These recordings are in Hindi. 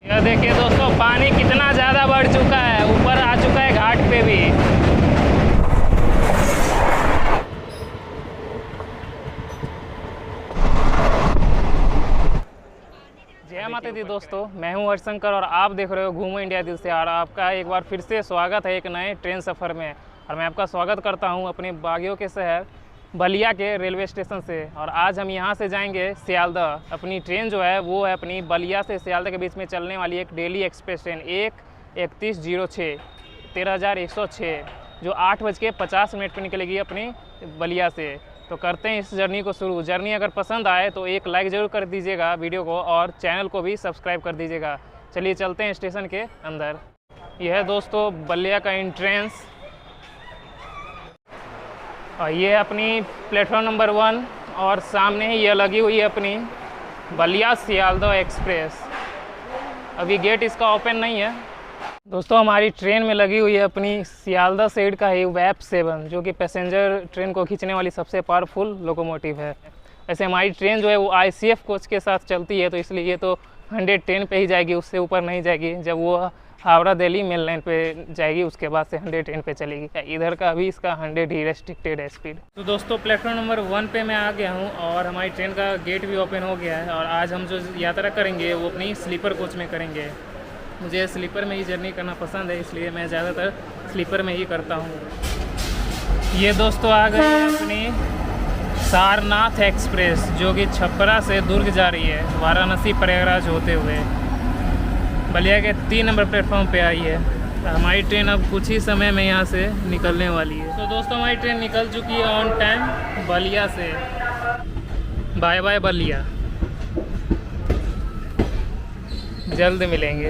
यह देखिए दोस्तों, पानी कितना ज़्यादा बढ़ चुका है, ऊपर आ चुका है घाट पे भी। जय माता दी दोस्तों, मैं हूं हरिशंकर और आप देख रहे हो घूमो इंडिया दिल से। और आपका एक बार फिर से स्वागत है एक नए ट्रेन सफ़र में। और मैं आपका स्वागत करता हूं अपने बागियों के शहर बलिया के रेलवे स्टेशन से। और आज हम यहां से जाएंगे सियालदह। अपनी ट्रेन जो है वो है अपनी बलिया से सियालदह के बीच में चलने वाली एक डेली एक्सप्रेस ट्रेन 1:31:06 13,106 जो 8:50 पर निकलेगी अपनी बलिया से। तो करते हैं इस जर्नी को शुरू। जर्नी अगर पसंद आए तो एक लाइक ज़रूर कर दीजिएगा वीडियो को, और चैनल को भी सब्सक्राइब कर दीजिएगा। चलिए चलते हैं स्टेशन के अंदर। यह है दोस्तों बलिया का एंट्रेंस, और ये है अपनी प्लेटफॉर्म नंबर 1, और सामने ही ये लगी हुई है अपनी बलिया सियालदह एक्सप्रेस। अभी गेट इसका ओपन नहीं है दोस्तों। हमारी ट्रेन में लगी हुई है अपनी सियालदह साइड का ही वेब 7, जो कि पैसेंजर ट्रेन को खींचने वाली सबसे पावरफुल लोकोमोटिव है। वैसे हमारी ट्रेन जो है वो ICF कोच के साथ चलती है, तो इसलिए ये तो 110 पे ही जाएगी, उससे ऊपर नहीं जाएगी। जब वो हावड़ा दिल्ली मेन लाइन पे जाएगी उसके बाद से 110 पे चलेगी। इधर का भी इसका 100 ही रेस्ट्रिक्टेड है स्पीड। तो दोस्तों प्लेटफॉर्म नंबर 1 पे मैं आ गया हूँ, और हमारी ट्रेन का गेट भी ओपन हो गया है। और आज हम जो यात्रा करेंगे वो अपनी स्लीपर कोच में करेंगे। मुझे स्लीपर में ही जर्नी करना पसंद है, इसलिए मैं ज़्यादातर स्लीपर में ही करता हूँ। ये दोस्तों आ गई है अपनी सारनाथ एक्सप्रेस, जो कि छपरा से दुर्ग जा रही है, वाराणसी प्रयागराज होते हुए बलिया के 3 नंबर प्लेटफॉर्म पे आई है। हमारी ट्रेन अब कुछ ही समय में यहाँ से निकलने वाली है। तो दोस्तों हमारी ट्रेन निकल चुकी है ऑन टाइम बलिया से। बाय बाय बलिया, जल्द मिलेंगे।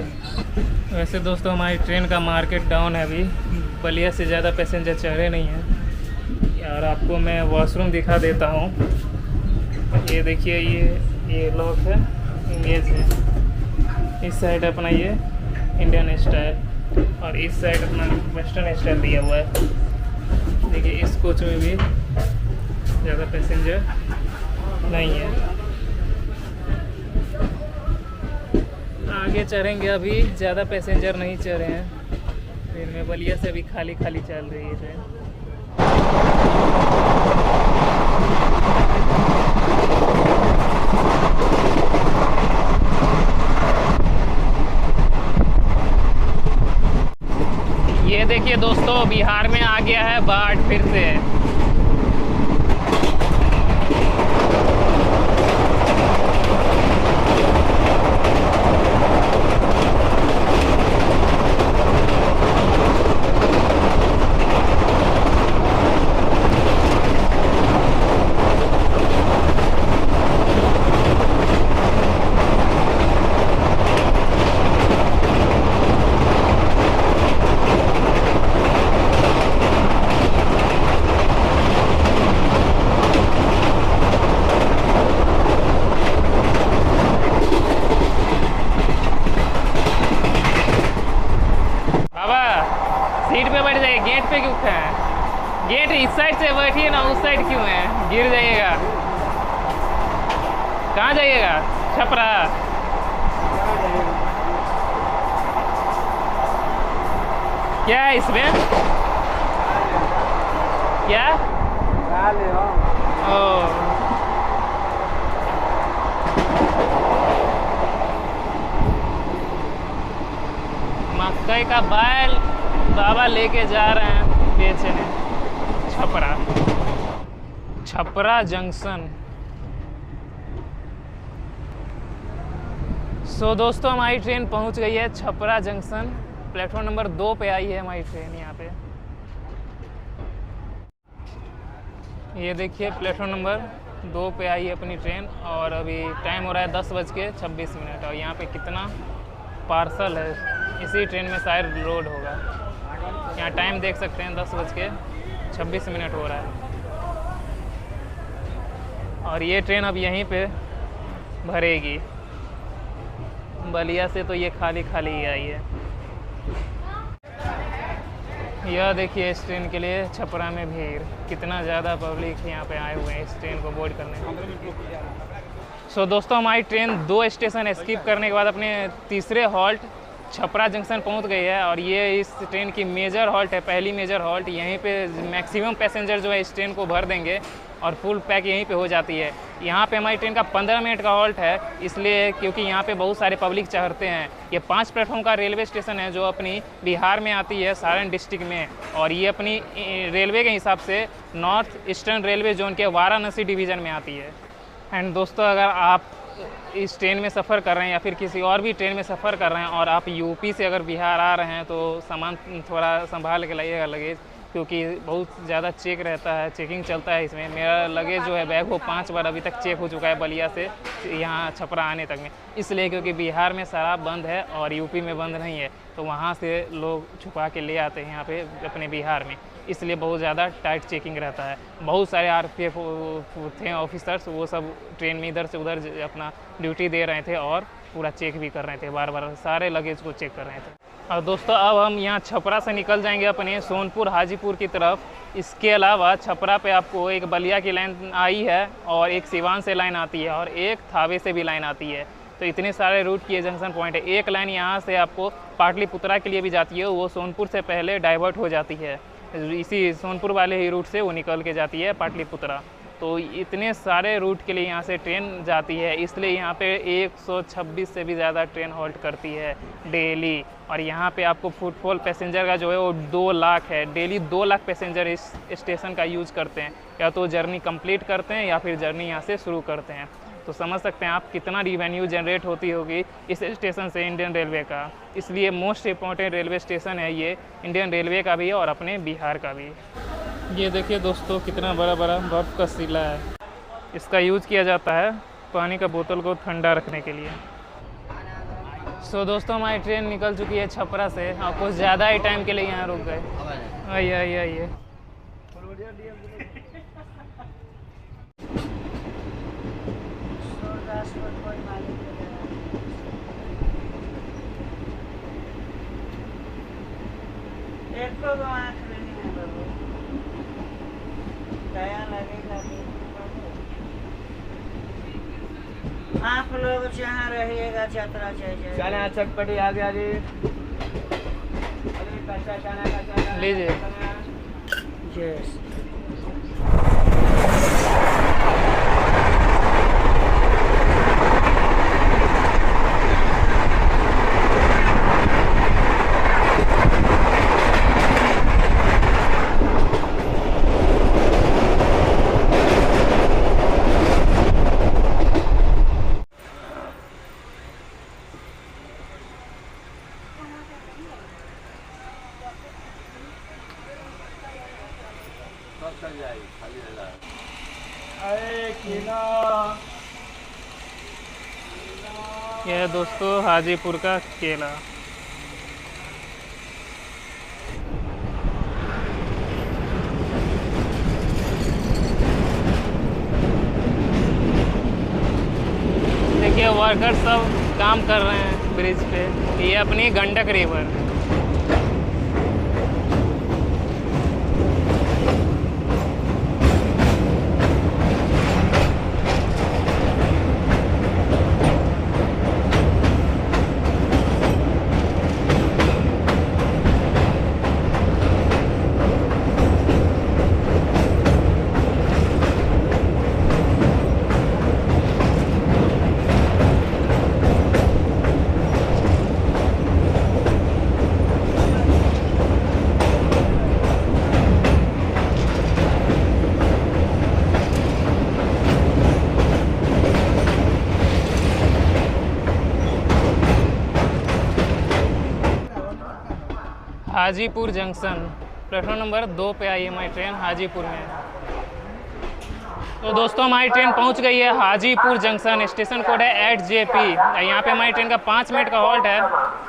वैसे दोस्तों हमारी ट्रेन का मार्केट डाउन है, अभी बलिया से ज़्यादा पैसेंजर चढ़े नहीं हैं। यार आपको मैं वॉशरूम दिखा देता हूँ। ये देखिए, ये लॉक है, इमेज है। इस साइड अपना ये इंडियन स्टाइल, और इस साइड अपना वेस्टर्न स्टाइल दिया हुआ है। देखिए इस कोच में भी ज़्यादा पैसेंजर नहीं है। आगे चढ़ेंगे, अभी ज़्यादा पैसेंजर नहीं चढ़े हैं ट्रेन में। बलिया से अभी खाली खाली चल रही है ट्रेन। ये देखिए दोस्तों, बिहार में आ गया है बाढ़ फिर से। सीट पे बैठ जाइए, गेट पे क्यों है? गेट इस साइड से बैठिए ना, उस साइड क्यों है? गिर जाइएगा। कहाँ जाइएगा? छपरा। क्या है इसमें? क्या? ओ मकई का बैल बाबा लेके जा रहे हैं बेचने। छपरा जंक्शन। सो दोस्तों हमारी ट्रेन पहुंच गई है छपरा जंक्शन। प्लेटफॉर्म नंबर 2 पे आई है हमारी ट्रेन यहाँ पे। ये देखिए प्लेटफॉर्म नंबर 2 पे आई है अपनी ट्रेन, और अभी टाइम हो रहा है 10:26। और यहाँ पे कितना पार्सल है, इसी ट्रेन में शायद लोड होगा। यहाँ टाइम देख सकते हैं, 10:26 हो रहा है। और ये ट्रेन अब यहीं पे भरेगी। बलिया से तो ये खाली खाली ही आई है। यह देखिए इस ट्रेन के लिए छपरा में भीड़, कितना ज़्यादा पब्लिक यहाँ पे आए हुए हैं इस ट्रेन को बोर्ड करने। सो दोस्तों हमारी ट्रेन 2 स्टेशन स्किप करने के बाद अपने तीसरे हॉल्ट छपरा जंक्शन पहुंच गई है। और ये इस ट्रेन की मेजर हॉल्ट है, पहली मेजर हॉल्ट। यहीं पे मैक्सिमम पैसेंजर जो है इस ट्रेन को भर देंगे और फुल पैक यहीं पे हो जाती है। यहाँ पे हमारी ट्रेन का 15 मिनट का हॉल्ट है, इसलिए क्योंकि यहाँ पे बहुत सारे पब्लिक चढ़ते हैं। ये 5 प्लेटफॉर्म का रेलवे स्टेशन है जो अपनी बिहार में आती है, सारण डिस्ट्रिक्ट में। और ये अपनी रेलवे के हिसाब से नॉर्थ ईस्टर्न रेलवे जोन के वाराणसी डिवीज़न में आती है। एंड दोस्तों अगर आप इस ट्रेन में सफ़र कर रहे हैं या फिर किसी और भी ट्रेन में सफ़र कर रहे हैं और आप यूपी से अगर बिहार आ रहे हैं तो सामान थोड़ा संभाल के लाइएगा लगेज, क्योंकि बहुत ज़्यादा चेक रहता है, चेकिंग चलता है इसमें। मेरा लगेज जो है बैग वो 5 बार अभी तक चेक हो चुका है बलिया से यहाँ छपरा आने तक में। इसलिए क्योंकि बिहार में शराब बंद है और यूपी में बंद नहीं है, तो वहाँ से लोग छुपा के ले आते हैं यहाँ पे अपने बिहार में, इसलिए बहुत ज़्यादा टाइट चेकिंग रहता है। बहुत सारे आरपीएफ थे ऑफिसर्स, वो सब ट्रेन में इधर से उधर अपना ड्यूटी दे रहे थे और पूरा चेक भी कर रहे थे, बार बार सारे लगेज को चेक कर रहे थे। और दोस्तों अब हम यहाँ छपरा से निकल जाएंगे अपने सोनपुर हाजीपुर की तरफ। इसके अलावा छपरा पे आपको एक बलिया की लाइन आई है और एक सिवान से लाइन आती है और एक थावे से भी लाइन आती है। तो इतने सारे रूट की ये जंक्शन पॉइंट है। एक लाइन यहाँ से आपको पाटलिपुत्रा के लिए भी जाती है, वो सोनपुर से पहले डाइवर्ट हो जाती है, इसी सोनपुर वाले ही रूट से वो निकल के जाती है पाटलिपुत्रा। तो इतने सारे रूट के लिए यहाँ से ट्रेन जाती है, इसलिए यहाँ पे 126 से भी ज़्यादा ट्रेन हॉल्ट करती है डेली। और यहाँ पे आपको फुटफॉल पैसेंजर का जो है वो 2 लाख है। डेली 2 लाख पैसेंजर इस स्टेशन का यूज़ करते हैं, या तो जर्नी कंप्लीट करते हैं या फिर जर्नी यहाँ से शुरू करते हैं। तो समझ सकते हैं आप कितना रिवेन्यू जनरेट होती होगी इस स्टेशन से इंडियन रेलवे का। इसलिए मोस्ट इम्पॉर्टेंट रेलवे स्टेशन है ये, इंडियन रेलवे का भी और अपने बिहार का भी। ये देखिए दोस्तों कितना बड़ा बड़ा बर्फ़ का सिला है। इसका यूज़ किया जाता है पानी का बोतल को ठंडा रखने के लिए। सो दोस्तों हमारी ट्रेन निकल चुकी है छपरा से और कुछ ज़्यादा ही टाइम के लिए यहाँ रुक गए। आइए आइए आइए। आप लोग जहाँ रहिएगा यात्रा चाहिए। चना चटपटी आ गया जी। लीजिए। यस। यह है दोस्तों हाजीपुर का केला। देखिए वर्कर सब काम कर रहे हैं ब्रिज पे। ये अपनी Gandak river. Hajipur junction platform number 2 पे आई है हमारी ट्रेन हाजीपुर में। तो दोस्तों हमारी ट्रेन पहुंच गई है हाजीपुर जंक्शन। स्टेशन कोड है 8JP। यहाँ पे हमारी ट्रेन का 5 मिनट का हॉल्ट है।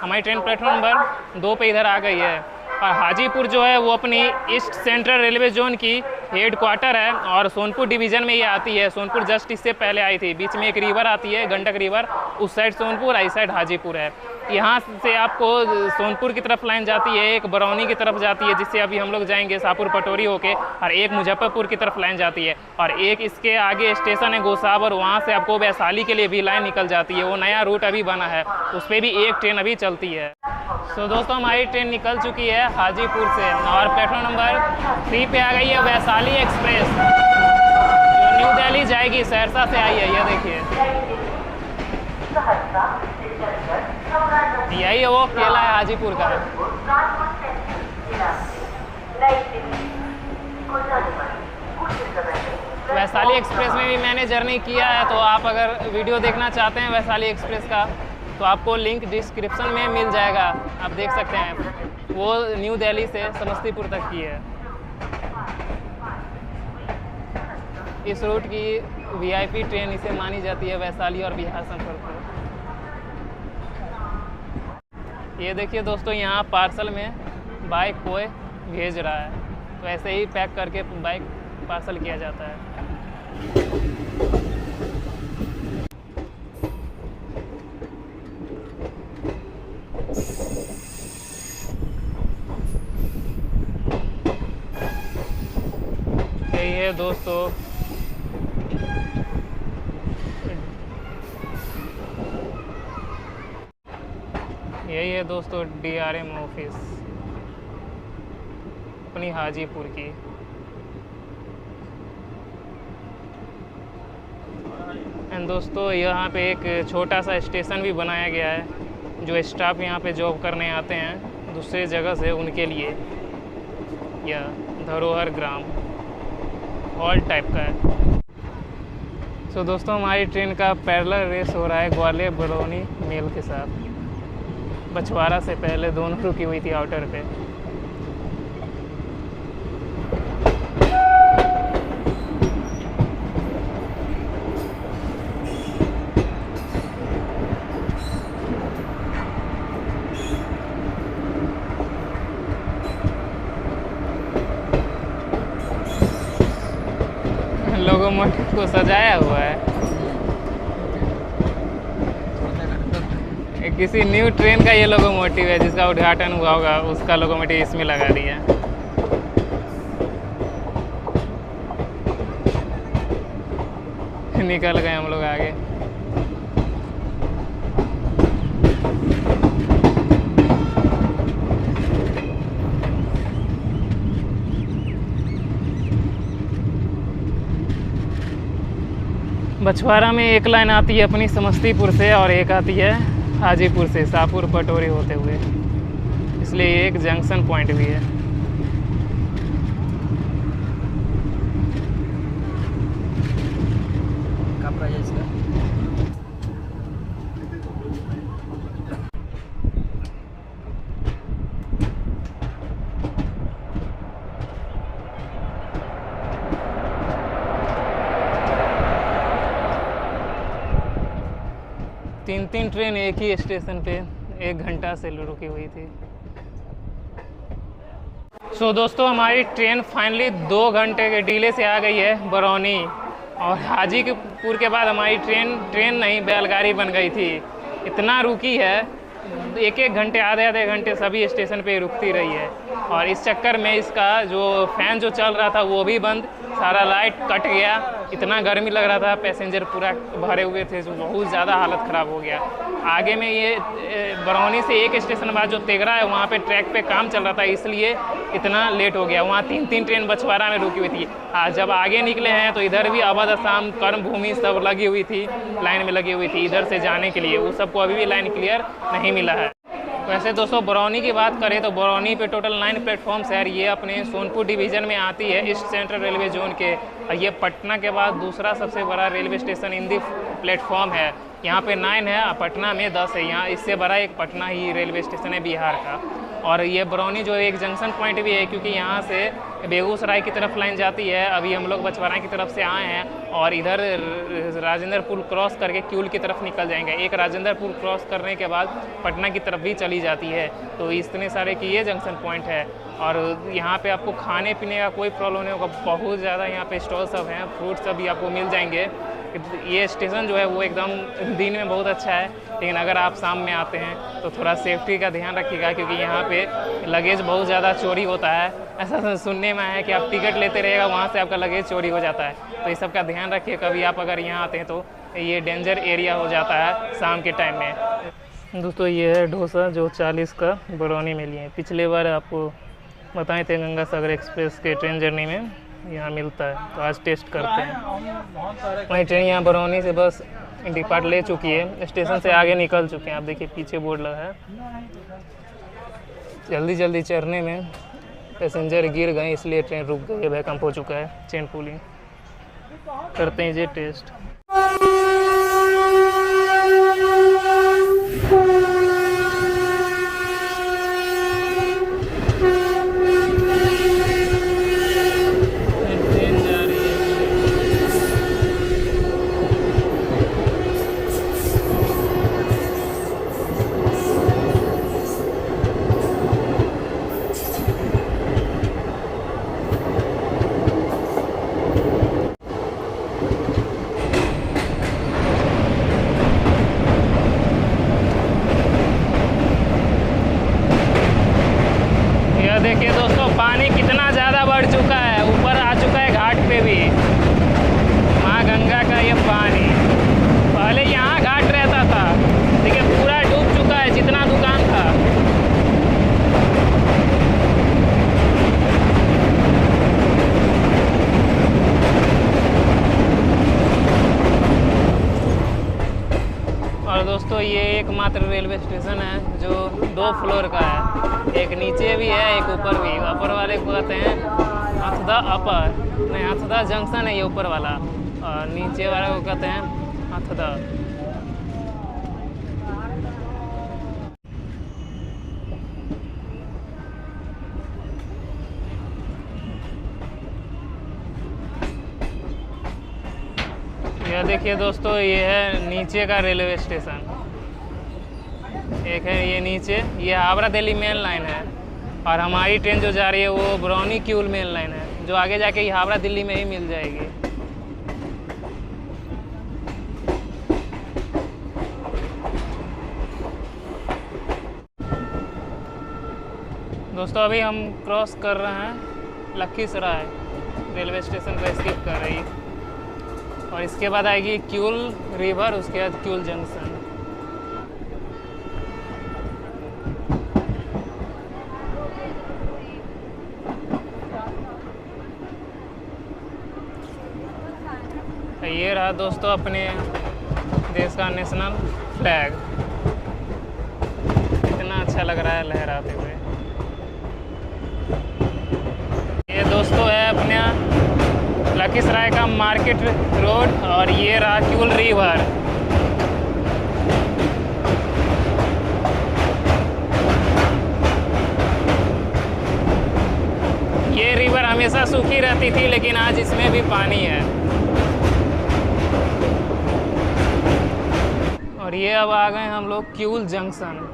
हमारी ट्रेन प्लेटफॉर्म नंबर 2 पे इधर आ गई है। और हाजीपुर जो है वो अपनी ईस्ट सेंट्रल रेलवे जोन की हेड क्वार्टर है और सोनपुर डिवीज़न में ये आती है। सोनपुर जस्ट इससे पहले आई थी। बीच में एक रिवर आती है गंडक रिवर, उस साइड सोनपुर इस साइड हाजीपुर है। यहाँ से आपको सोनपुर की तरफ लाइन जाती है, एक बरौनी की तरफ जाती है जिससे अभी हम लोग जाएंगे शाहपुर पटोरी होके, और एक मुजफ्फरपुर की तरफ लाइन जाती है, और एक इसके आगे स्टेशन है गोसावर, वहाँ से आपको वैशाली के लिए भी लाइन निकल जाती है। वो नया रूट अभी बना है, उस पर भी एक ट्रेन अभी चलती है। तो दोस्तों हमारी ट्रेन निकल चुकी है हाजीपुर से और प्लेटफॉर्म नंबर 3 पे आ गई है वैशाली एक्सप्रेस, जो न्यू दिल्ली जाएगी, सहरसा से आई है। ये देखिए यही है वो केला है हाजीपुर का। वैशाली एक्सप्रेस में भी मैंने जर्नी किया है, तो आप अगर वीडियो देखना चाहते हैं वैशाली एक्सप्रेस का तो आपको लिंक डिस्क्रिप्शन में मिल जाएगा, आप देख सकते हैं। वो न्यू दिल्ली से समस्तीपुर तक की है। इस रूट की वीआईपी ट्रेन इसे मानी जाती है, वैशाली और बिहार सफर पर। ये देखिए दोस्तों, यहाँ पार्सल में बाइक कोई भेज रहा है, तो ऐसे ही पैक करके बाइक पार्सल किया जाता है। यही है दोस्तों यही है दोस्तों DRM ऑफिस अपनी हाजीपुर की। एंड दोस्तों यहाँ पे एक छोटा सा स्टेशन भी बनाया गया है, जो स्टाफ यहाँ पे जॉब करने आते हैं दूसरे जगह से, उनके लिए यह धरोहर ग्राम हॉल टाइप का है। सो दोस्तों हमारी ट्रेन का पैरेलल रेस हो रहा है ग्वालियर बरौनी मेल के साथ। बछवाड़ा से पहले दोनों रुकी हुई थी आउटर पे। लोकोमोटिव को सजाया हुआ है, किसी न्यू ट्रेन का ये लोकोमोटिव है जिसका उद्घाटन हुआ होगा, उसका लोकोमोटिव इसमें लगा दिया। निकल गए हम लोग आगे। बछवाड़ा में एक लाइन आती है अपनी समस्तीपुर से और एक आती है हाजीपुर से शाहपुर पटोरी होते हुए, इसलिए एक जंक्शन पॉइंट भी है। क्या प्राइस है इसका? तीन ट्रेन एक ही स्टेशन पे 1 घंटा से रुकी हुई थी। सो दोस्तों हमारी ट्रेन फाइनली 2 घंटे के डिले से आ गई है बरौनी, और हाजीपुर के बाद हमारी ट्रेन नहीं बैलगाड़ी बन गई थी। इतना रुकी है, 1-1 घंटे आधे घंटे सभी स्टेशन पे रुकती रही है, और इस चक्कर में इसका जो फ़ैन जो चल रहा था वो भी बंद, सारा लाइट कट गया। इतना गर्मी लग रहा था, पैसेंजर पूरा भरे हुए थे, जो बहुत ज़्यादा हालत ख़राब हो गया। आगे में ये बरौनी से एक स्टेशन बाद जो तेगरा है वहाँ पे ट्रैक पे काम चल रहा था, इसलिए इतना लेट हो गया। वहाँ 3 ट्रेन बछवाड़ा में रुकी हुई थी। जब आगे निकले हैं तो इधर भी अवध असम कर्मभूमि सब लगी हुई थी, लाइन में लगी हुई थी इधर से जाने के लिए। वो सबको अभी भी लाइन क्लियर नहीं मिला है। वैसे दोस्तों बरौनी की बात करें तो बरौनी पे टोटल 9 प्लेटफॉर्म्स है। ये अपने सोनपुर डिवीज़न में आती है, ईस्ट सेंट्रल रेलवे जोन के। ये पटना के बाद दूसरा सबसे बड़ा रेलवे स्टेशन इन दी प्लेटफॉर्म है। यहाँ पे 9 है, पटना में 10 है। यहाँ इससे बड़ा एक पटना ही रेलवे स्टेशन है बिहार का। और ये बरौनी जो एक जंक्शन पॉइंट भी है, क्योंकि यहाँ से बेगूसराय की तरफ लाइन जाती है। अभी हम लोग बछवाड़ा की तरफ से आए हैं और इधर राजेंद्र पुल क्रॉस करके क्यूल की तरफ निकल जाएंगे। एक राजेंद्र पुल क्रॉस करने के बाद पटना की तरफ भी चली जाती है। तो इतने सारे की ये जंक्शन पॉइंट है। और यहाँ पे आपको खाने पीने का कोई प्रॉब्लम नहीं होगा। बहुत ज़्यादा यहाँ पे स्टॉल सब हैं, फ्रूट सब भी आपको मिल जाएंगे। ये स्टेशन जो है वो एकदम दिन में बहुत अच्छा है, लेकिन अगर आप शाम में आते हैं तो थोड़ा सेफ्टी का ध्यान रखिएगा, क्योंकि यहाँ पे लगेज बहुत ज़्यादा चोरी होता है। ऐसा सुनने में है कि आप टिकट लेते रहेगा, वहाँ से आपका लगेज चोरी हो जाता है। तो इस सब का ध्यान रखिए, कभी आप अगर यहाँ आते हैं तो ये डेंजर एरिया हो जाता है शाम के टाइम में। दोस्तों ये है डोसा जो 40 का बरौनी में लिए। पिछले बार आपको बताए थे गंगा सागर एक्सप्रेस के ट्रेन जर्नी में यहाँ मिलता है, तो आज टेस्ट करते हैं। वही ट्रेन यहाँ बरौनी से बस डिपार्ट ले चुकी है, स्टेशन से आगे निकल चुके हैं। आप देखिए पीछे बोर्ड लगा है। जल्दी जल्दी चढ़ने में पैसेंजर गिर गए, इसलिए ट्रेन रुक गई है, भूकंप हो चुका है। चेन पुलिंग करते हैं ये टेस्ट। देखिए दोस्तों पानी कितना ज़्यादा बढ़ चुका है, ऊपर आ चुका है घाट पे भी। माँ गंगा का ये पानी, पहले यहाँ घाट रहता था, देखिए पूरा डूब चुका है जितना दुकान था। और दोस्तों ये एकमात्र रेलवे स्टेशन है जो 2 फ्लोर का है, एक नीचे भी है एक ऊपर भी। ऊपर वाले को कहते हैं हथदा अपर, नहीं हथदा जंक्शन है ये ऊपर वाला, और नीचे वाले को कहते हैं हथदा। यह देखिए दोस्तों ये है नीचे का रेलवे स्टेशन, एक है ये नीचे, ये हावड़ा दिल्ली मेन लाइन है, और हमारी ट्रेन जो जा रही है वो बरौनी किऊल मेन लाइन है, जो आगे जाके ये हावड़ा दिल्ली में ही मिल जाएगी। दोस्तों अभी हम क्रॉस कर रहे हैं लखीसराय रेलवे स्टेशन को स्किप कर रही, और इसके बाद आएगी किऊल रिवर, उसके बाद किऊल जंक्शन। ये रहा दोस्तों अपने देश का नेशनल फ्लैग, कितना अच्छा लग रहा है लहराते हुए। ये दोस्तों है अपना लखीसराय का मार्केट रोड, और ये रहा किऊल रिवर। ये रिवर हमेशा सूखी रहती थी, लेकिन आज इसमें भी पानी है। और ये अब आ गए हम लोग किऊल जंक्शन।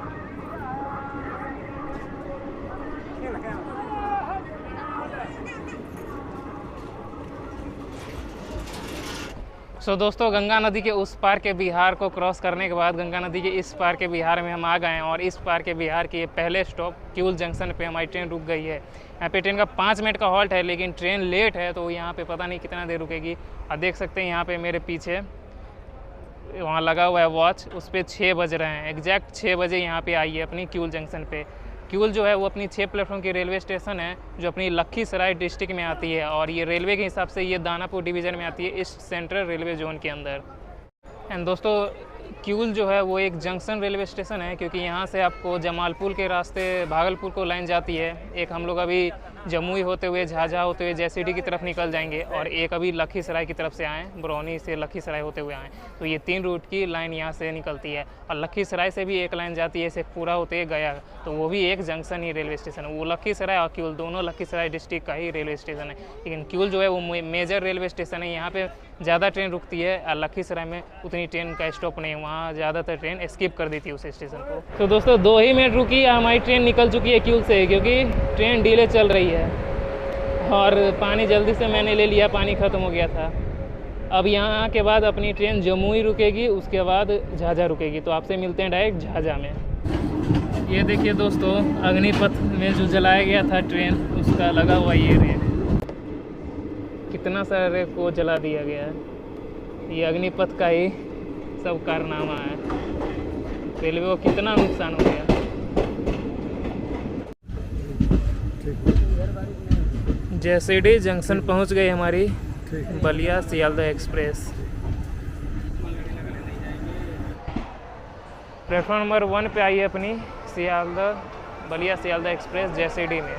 दोस्तों गंगा नदी के उस पार के बिहार को क्रॉस करने के बाद गंगा नदी के इस पार के बिहार में हम आ गए हैं, और इस पार के बिहार के पहले स्टॉप किऊल जंक्शन पे हमारी ट्रेन रुक गई है। यहाँ पे ट्रेन का 5 मिनट का हॉल्ट है, लेकिन ट्रेन लेट है तो यहाँ पे पता नहीं कितना देर रुकेगी। आप देख सकते हैं यहाँ पे मेरे पीछे वहाँ लगा हुआ है वॉच, उस पर 6 बज रहे हैं, एग्जैक्ट 6 बजे यहाँ पे आई है अपनी किऊल जंक्शन पे। किऊल जो है वो अपनी 6 प्लेटफॉर्म की रेलवे स्टेशन है, जो अपनी लखीसराय डिस्ट्रिक्ट में आती है, और ये रेलवे के हिसाब से ये दानापुर डिवीज़न में आती है, ईस्ट सेंट्रल रेलवे जोन के अंदर। एंड दोस्तों किऊल जो है वो एक जंक्शन रेलवे स्टेशन है, क्योंकि यहाँ से आपको जमालपुर के रास्ते भागलपुर को लाइन जाती है, एक हम लोग अभी जमुई होते हुए झाझा होते हुए जैसीडी की तरफ निकल जाएंगे, और एक अभी लखीसराय की तरफ से आएँ, बरौनी से लखीसराय होते हुए आएँ। तो ये 3 रूट की लाइन यहाँ से निकलती है, और लखीसराय से भी एक लाइन जाती है शेखपुरा होते हुए गया, तो वो भी एक जंक्शन ही रेलवे स्टेशन है। वो लखीसराय और किऊल दोनों लखीसराय डिस्ट्रिक्ट का ही रेलवे स्टेशन है, लेकिन किऊल जो है वो मेजर रेलवे स्टेशन है। यहाँ पे ज़्यादा ट्रेन रुकती है, और लखीसराय में उतनी ट्रेन का स्टॉप नहीं, वहाँ ज़्यादातर ट्रेन स्किप कर दी थी उस स्टेशन को। तो दोस्तों 2 ही मिनट रुकी, हमारी ट्रेन निकल चुकी है किऊल से, क्योंकि ट्रेन डिले चल रही है, और पानी जल्दी से मैंने ले लिया, पानी ख़त्म हो गया था। अब यहाँ के बाद अपनी ट्रेन जमुई रुकेगी, उसके बाद झाझा रुकेगी। तो आपसे मिलते हैं डायरेक्ट झाझा में। ये देखिए दोस्तों, अग्निपथ में जो जलाया गया था ट्रेन, उसका लगा हुआ ये रेक, कितना सारा रेक को जला दिया गया है। ये अग्निपथ का ही सब कारनामा है। रेलवे को कितना नुकसान हो गया। जैसीडी जंक्शन पहुंच गई हमारी Ballia Sealdah express. Platform number 1 पे आई है अपनी सियालदह बलिया सियालदह एक्सप्रेस जैसीडी में।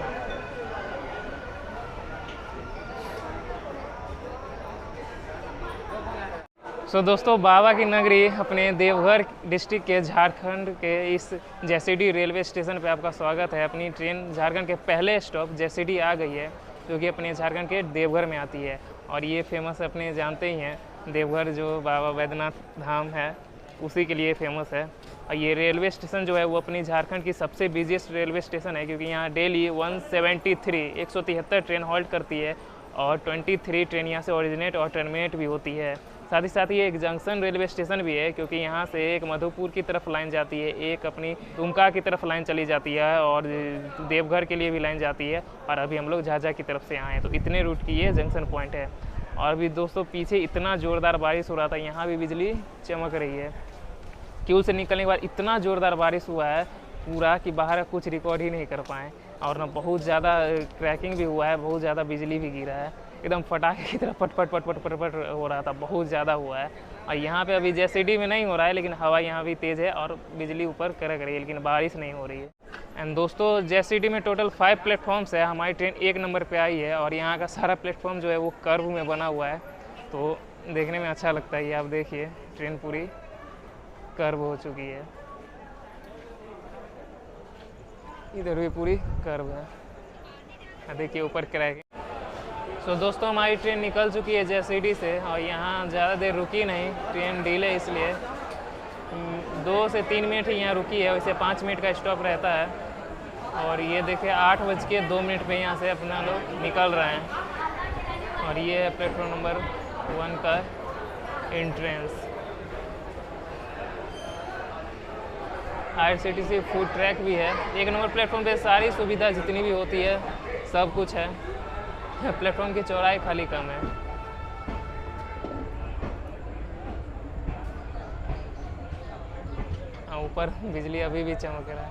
सो दोस्तों, बाबा की नगरी अपने देवघर डिस्ट्रिक्ट के झारखंड के इस जैसीडी रेलवे स्टेशन पे आपका स्वागत है। अपनी ट्रेन झारखंड के पहले स्टॉप जैसीडी आ गई है, जो कि अपने झारखंड के देवघर में आती है। और ये फेमस अपने जानते ही हैं, देवघर जो बाबा बैद्यनाथ धाम है उसी के लिए फेमस है। और ये रेलवे स्टेशन जो है वो अपनी झारखंड की सबसे बिजीएस्ट रेलवे स्टेशन है, क्योंकि यहाँ डेली 173 ट्रेन हॉल्ट करती है और 23 ट्रेन यहाँ से ओरिजिनेट और टर्मिनेट भी होती है। साथ ही साथ ये एक जंक्शन रेलवे स्टेशन भी है, क्योंकि यहाँ से एक मधुपुर की तरफ लाइन जाती है, एक अपनी दुमका की तरफ लाइन चली जाती है और देवघर के लिए भी लाइन जाती है। और अभी हम लोग झाझा की तरफ से आए हैं, तो इतने रूट की ये जंक्शन पॉइंट है। और भी दोस्तों, पीछे इतना ज़ोरदार बारिश हो रहा था, यहाँ भी बिजली चमक रही है। क्यों से निकलने के बाद इतना ज़ोरदार बारिश हुआ है पूरा कि बाहर कुछ रिकॉर्ड ही नहीं कर पाए। और ना बहुत ज़्यादा क्रैकिंग भी हुआ है, बहुत ज़्यादा बिजली भी गिरा है, एकदम फटाखे की तरह पट पट पट पट पट पट हो रहा था, बहुत ज़्यादा हुआ है। और यहाँ पे अभी जैसीडी में नहीं हो रहा है, लेकिन हवा यहाँ भी तेज़ है और बिजली ऊपर कड़क रही है, लेकिन बारिश नहीं हो रही है। एंड दोस्तों, जैसीडी में टोटल 5 प्लेटफॉर्म्स है। हमारी ट्रेन 1 नंबर पे आई है और यहाँ का सारा प्लेटफॉर्म जो है वो कर्व में बना हुआ है, तो देखने में अच्छा लगता है। ये आप देखिए, ट्रेन पूरी कर्व हो चुकी है, इधर भी पूरी कर्व है। देखिए ऊपर क्रैक। सो दोस्तों, हमारी ट्रेन निकल चुकी है जैसीडी से और यहाँ ज़्यादा देर रुकी नहीं, ट्रेन डिले इसलिए 2 से 3 मिनट ही यहाँ रुकी है। वैसे 5 मिनट का स्टॉप रहता है। और ये देखिए 8:02 पे यहाँ से अपना लोग निकल रहे हैं। और ये है प्लेटफॉर्म नंबर 1 का एंट्रेंस। IRCTC फूड ट्रैक भी है। 1 नंबर प्लेटफॉर्म पे सारी सुविधा जितनी भी होती है सब कुछ है। प्लेटफॉर्म की चौड़ाई खाली कम है। ऊपर बिजली अभी भी चमक रहा है।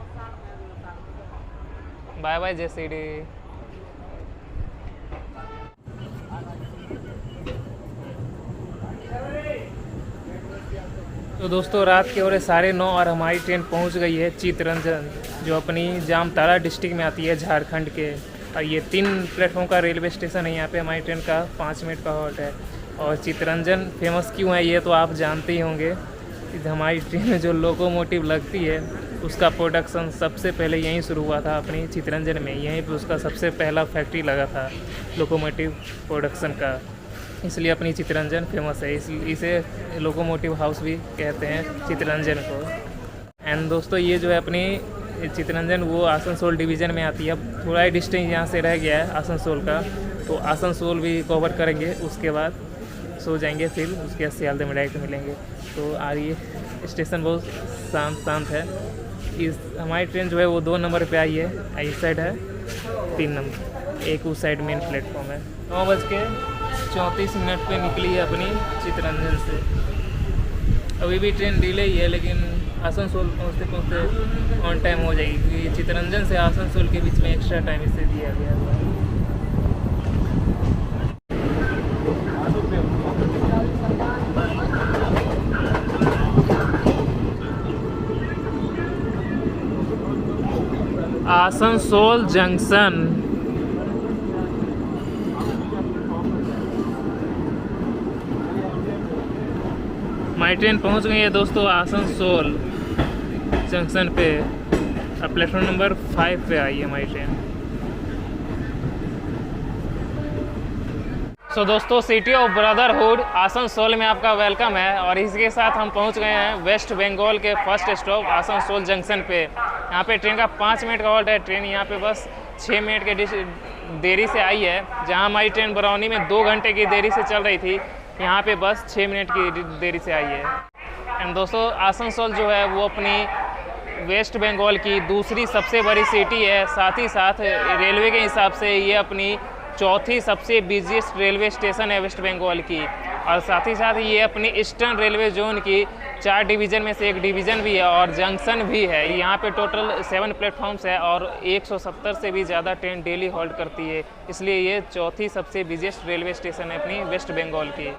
Bye bye Jasidih. तो दोस्तों, रात के 9:30 और हमारी ट्रेन पहुंच गई है चितरंजन, जो अपनी जामताड़ा डिस्ट्रिक्ट में आती है झारखंड के। और ये 3 प्लेटफॉर्म का रेलवे स्टेशन है। यहाँ पे हमारी ट्रेन का 5 मिनट का हॉल्ट है। और चितरंजन फेमस क्यों है ये तो आप जानते ही होंगे। हमारी ट्रेन में जो लोकोमोटिव लगती है उसका प्रोडक्शन सबसे पहले यहीं शुरू हुआ था, अपनी चितरंजन में। यहीं पे उसका सबसे पहला फैक्ट्री लगा था लोकोमोटिव प्रोडक्शन का, इसलिए अपनी चितरंजन फेमस है। इसे लोकोमोटिव हाउस भी कहते हैं चितरंजन को। एंड दोस्तों, ये जो है अपनी चितरंजन वो आसनसोल डिवीज़न में आती है। अब थोड़ा ही डिस्टेंस यहाँ से रह गया है आसनसोल का, तो आसनसोल भी कवर करेंगे, उसके बाद सो जाएंगे, फिर उसके बाद सियालदह में डायरेक्ट मिलेंगे। तो आ रही है, स्टेशन बहुत शांत है। इस हमारी ट्रेन जो है वो 2 नंबर पे आई है, इस साइड है 3 नंबर, एक उस साइड मेन प्लेटफॉर्म है। 9:34 पे निकली है अपनी चितरंजन से। अभी भी ट्रेन डिले ही है, लेकिन आसनसोल पहुँचते पहुँचते ऑन टाइम हो जाएगी, क्योंकि चितरंजन से आसनसोल के बीच में एक्स्ट्रा टाइम इसे दिया गया है। आसनसोल जंक्शन। हमारी ट्रेन पहुंच गई है दोस्तों आसनसोल जंक्शन पे। अब प्लेटफॉर्म नंबर 5 पे आई है हमारी ट्रेन। सो दोस्तों, सिटी ऑफ ब्रदरहुड आसनसोल में आपका वेलकम है। और इसके साथ हम पहुंच गए हैं वेस्ट बंगाल के फर्स्ट स्टॉप आसनसोल जंक्शन पे। यहाँ पे ट्रेन का 5 मिनट का हॉल्ट है। ट्रेन यहाँ पे बस 6 मिनट के देरी से आई है। जहाँ हमारी ट्रेन बरौनी में 2 घंटे की देरी से चल रही थी, यहाँ पे बस 6 मिनट की देरी से आई है। एंड दोस्तों आसनसोल जो है वो अपनी वेस्ट बंगाल की दूसरी सबसे बड़ी सिटी है, साथ ही साथ रेलवे के हिसाब से ये अपनी चौथी सबसे बिजीएस्ट रेलवे स्टेशन है वेस्ट बंगाल की, और साथ ही साथ ये अपनी ईस्टर्न रेलवे जोन की 4 डिवीज़न में से एक डिवीज़न भी है और जंक्शन भी है। यहाँ पे टोटल 7 प्लेटफॉर्म्स है और 170 से भी ज़्यादा ट्रेन डेली होल्ड करती है, इसलिए ये चौथी सबसे बिजीएस्ट रेलवे स्टेशन है अपनी वेस्ट बंगाल की।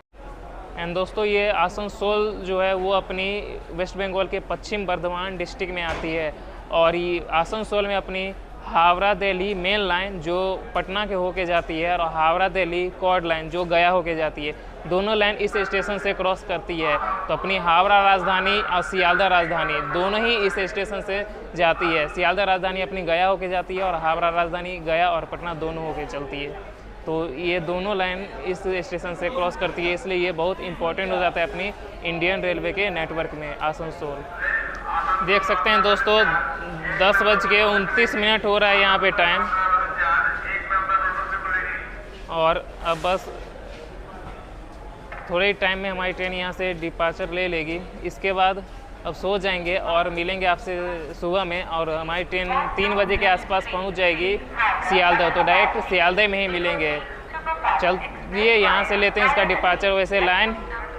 एंड दोस्तों ये आसनसोल जो है वो अपनी वेस्ट बंगाल के पश्चिम बर्धमान डिस्ट्रिक्ट में आती है, और ये आसनसोल में अपनी हावड़ा दिल्ली मेन लाइन जो पटना के होके जाती है और हावड़ा दिल्ली कॉर्ड लाइन जो गया होके जाती है, दोनों लाइन इस स्टेशन से क्रॉस करती है। तो अपनी हावड़ा राजधानी और सियालदह राजधानी दोनों ही इस स्टेशन से जाती है। सियालदह राजधानी अपनी गया होके जाती है और हावड़ा राजधानी गया और पटना दोनों होके चलती है। तो ये दोनों लाइन इस स्टेशन से क्रॉस करती है, इसलिए ये बहुत इंपॉर्टेंट हो जाता है अपनी इंडियन रेलवे के नेटवर्क में आसनसोल। देख सकते हैं दोस्तों 10:29 हो रहा है यहाँ पे टाइम, और अब बस थोड़े ही टाइम में हमारी ट्रेन यहाँ से डिपार्चर ले लेगी। इसके बाद अब सो जाएंगे और मिलेंगे आपसे सुबह में, और हमारी ट्रेन 3 बजे के आसपास पहुँच जाएगी सियालदह, तो डायरेक्ट सियालदह में ही मिलेंगे। चलिए यहाँ से लेते हैं इसका डिपार्चर। वैसे लाइन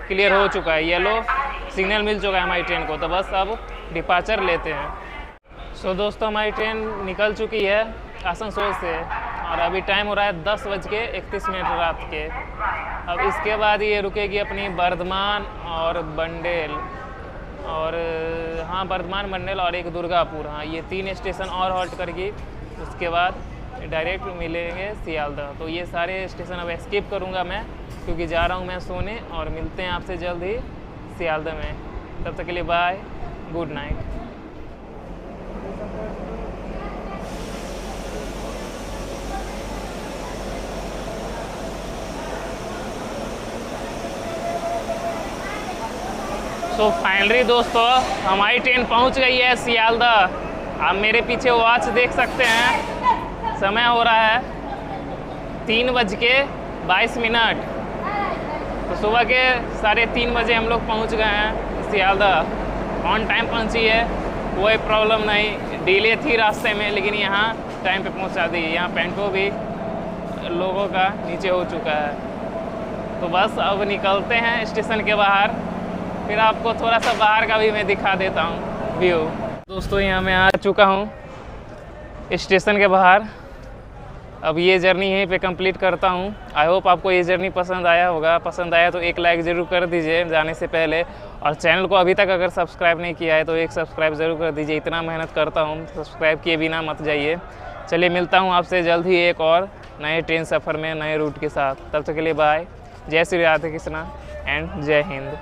क्लियर हो चुका है, येलो सिग्नल मिल चुका है हमारी ट्रेन को, तो बस अब डिपार्चर लेते हैं। सो दोस्तों हमारी ट्रेन निकल चुकी है आसनसोल से, और अभी टाइम हो रहा है 10:31 रात के। अब इसके बाद ये रुकेगी अपनी बर्धमान और बंडेल, और हाँ बर्धमान बंडेल और एक दुर्गापुर, हाँ ये 3 स्टेशन और हॉल्ट करेगी। उसके बाद डायरेक्ट मिलेंगे सियालदह। तो ये सारे स्टेशन अब स्किप करूँगा मैं, क्योंकि जा रहा हूँ मैं सोने, और मिलते हैं आपसे जल्द ही सियालदह में। तब तक के लिए bye, good night. So finally दोस्तों हमारी ट्रेन पहुंच गई है सियालदह। आप मेरे पीछे वॉच देख सकते हैं, समय हो रहा है 3:22। तो सुबह के 3:30 बजे हम लोग पहुंच गए हैं सियालदह। ऑन टाइम पहुंची है, कोई प्रॉब्लम नहीं। डिले थी रास्ते में, लेकिन यहाँ टाइम पे पहुंचा दी। यहाँ पेंटो भी लोगों का नीचे हो चुका है। तो बस अब निकलते हैं स्टेशन के बाहर, फिर आपको थोड़ा सा बाहर का भी मैं दिखा देता हूँ व्यू। दोस्तों यहाँ मैं आ चुका हूँ स्टेशन के बाहर। अब ये जर्नी यहीं पे कंप्लीट करता हूँ। आई होप आपको ये जर्नी पसंद आया होगा। पसंद आया तो एक लाइक ज़रूर कर दीजिए जाने से पहले, और चैनल को अभी तक अगर सब्सक्राइब नहीं किया है तो एक सब्सक्राइब ज़रूर कर दीजिए। इतना मेहनत करता हूँ, सब्सक्राइब किए बिना मत जाइए। चलिए मिलता हूँ आपसे जल्द ही एक और नए ट्रेन सफ़र में नए रूट के साथ। तब तक के लिए बाय, जय श्री राधे कृष्णा एंड जय हिंद।